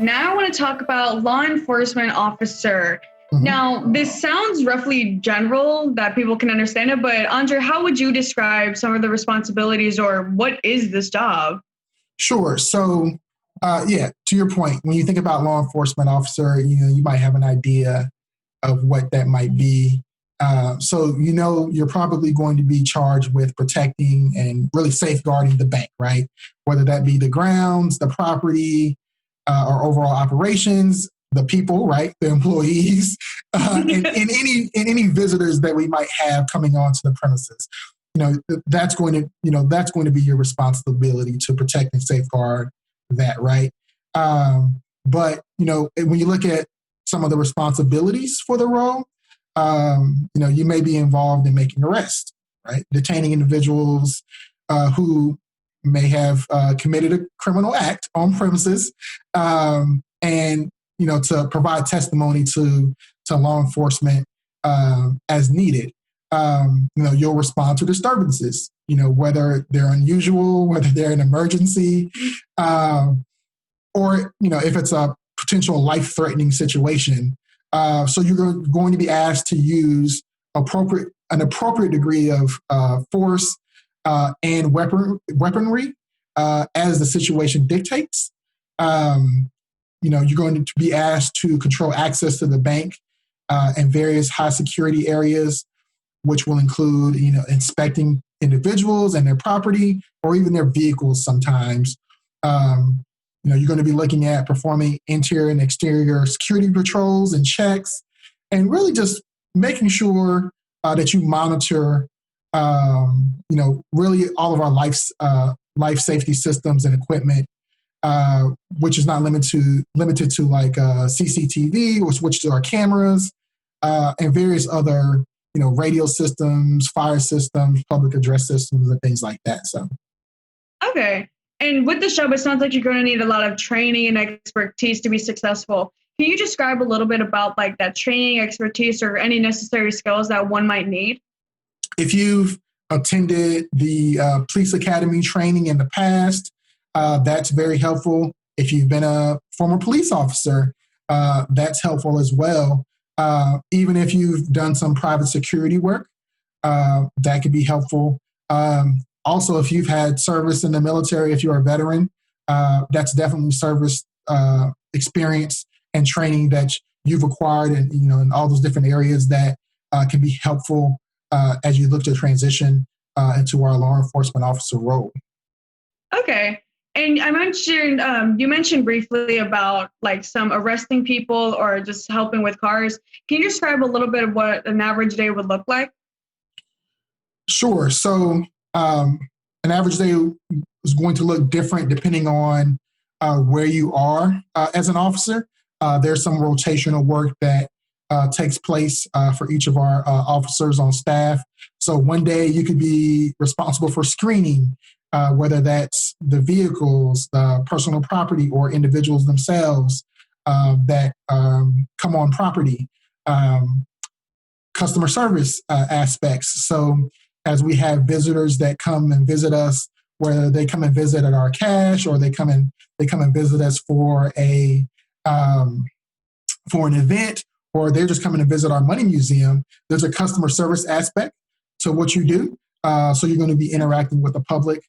Now I want to talk about law enforcement officer. Mhm. Now, this sounds roughly general that people can understand it, but Andre, how would you describe some of the responsibilities or what is this job? Sure. So, yeah, to your point, when you think about law enforcement officer, you might have an idea of what that might be. So, you're probably going to be charged with protecting and really safeguarding the bank, right? Whether that be the grounds, the property, or overall operations, the people, right, the employees, and any visitors that we might have coming onto the premises. That's going to be your responsibility to protect and safeguard that, right? But when you look at some of the responsibilities for the role, you may be involved in making arrests, right? Detaining individuals who may have committed a criminal act on premises, and to provide testimony to law enforcement as needed. You'll respond to disturbances, whether they're unusual, whether they're an emergency, or if it's a potential life-threatening situation. So you're going to be asked to use an appropriate degree of force and weaponry as the situation dictates. You're going to be asked to control access to the bank and various high security areas, which will include, inspecting individuals and their property or even their vehicles sometimes. You're going to be looking at performing interior and exterior security patrols and checks, and really just making sure that you monitor, really all of our life safety systems and equipment, which is not limited to like CCTV, which to our cameras, and various other, radio systems, fire systems, public address systems, and things like that. So, Okay. And with this job, it sounds like you're going to need a lot of training and expertise to be successful. Can you describe a little bit about like that training, expertise, or any necessary skills that one might need? if you've attended the police academy training in the past, that's very helpful. If you've been a former police officer, that's helpful as well. Even if you've done some private security work, that could be helpful. Also, if you've had service in the military, if you're a veteran, that's definitely service experience and training that you've acquired, and in all those different areas that can be helpful as you look to transition into our law enforcement officer role. Okay. And you mentioned briefly about like some arresting people or just helping with cars. Can you describe a little bit of what an average day would look like? Sure. So an average day is going to look different depending on where you are as an officer. There's some rotational work that takes place for each of our officers on staff. So one day you could be responsible for screening, whether that's the vehicles, the personal property, or individuals themselves that come on property. Customer service aspects. So as we have visitors that come and visit us, whether they come and visit at our cache or they come and visit us for an event, or they're just coming to visit our money museum, there's a customer service aspect to what you do. So you're going to be interacting with the public.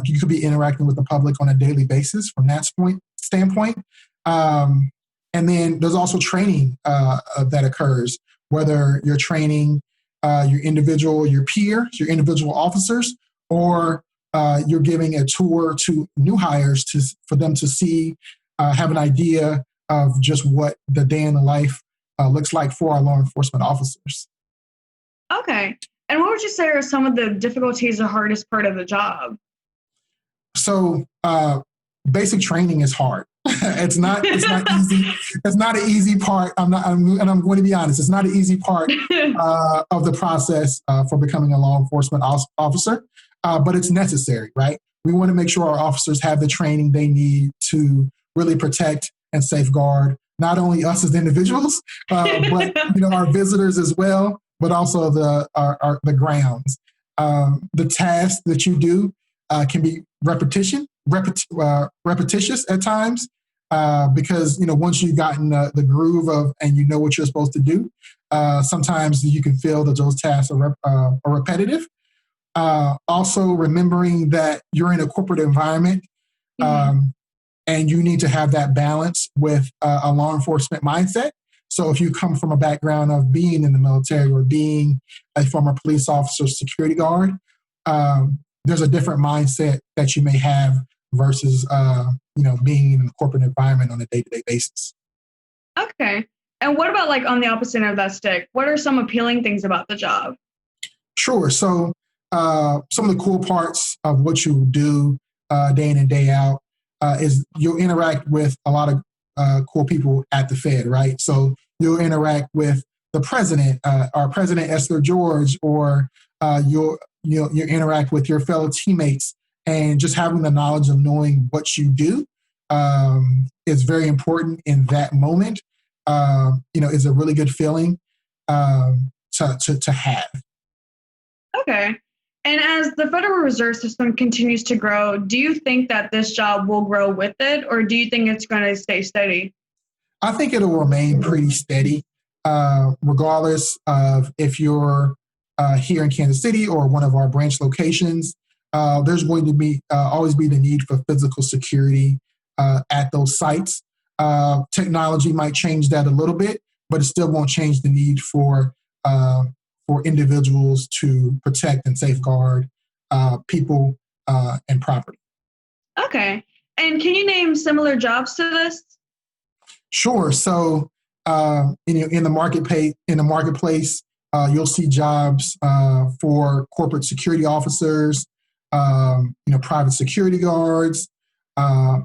You could be interacting with the public on a daily basis from that standpoint. And then there's also training that occurs, whether you're training your peers, your individual officers, or you're giving a tour to new hires for them to see, have an idea of just what the day in the life looks like for our law enforcement officers. Okay. And what would you say are some of the difficulties, the hardest part of the job? So basic training is hard. It's not easy. It's not an easy part. I'm going to be honest. It's not an easy part of the process for becoming a law enforcement officer, but it's necessary, right? We want to make sure our officers have the training they need to really protect and safeguard not only us as individuals, but our visitors as well, but also the grounds. The tasks that you do can be repetitious at times. because once you've gotten the groove of and you know what you're supposed to do, sometimes you can feel that those tasks are repetitive. Also, remembering that you're in a corporate environment, um, and you need to have that balance with a law enforcement mindset. So if you come from a background of being in the military or being a former police officer, security guard, there's a different mindset that you may have versus being in a corporate environment on a day-to-day basis. Okay. And what about like on the opposite end of that stick? What are some appealing things about the job? Sure. So some of the cool parts of what you do day in and day out is you'll interact with a lot of cool people at the Fed, right? So you'll interact with the president, our president Esther George, or you'll interact with your fellow teammates, and just having the knowledge of knowing what you do is very important in that moment. Is a really good feeling to have. Okay. And as the Federal Reserve System continues to grow, do you think that this job will grow with it, or do you think it's going to stay steady? I think it'll remain pretty steady, regardless of if you're here in Kansas City or one of our branch locations. There's going to be always be the need for physical security at those sites. Technology might change that a little bit, but it still won't change the need for individuals to protect and safeguard people and property. Okay. And can you name similar jobs to this? Sure. So, in the marketplace, you'll see jobs for corporate security officers, private security guards,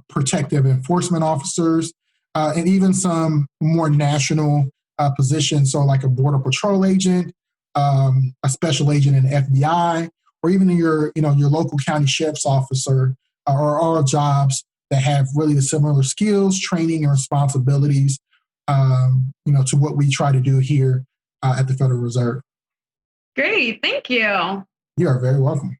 protective enforcement officers, and even some more national positions. So, like a border patrol agent, a special agent in the FBI, or even your local county sheriff's officer, are all jobs that have really the similar skills, training, and responsibilities, to what we try to do here at the Federal Reserve. Great. Thank you. You are very welcome.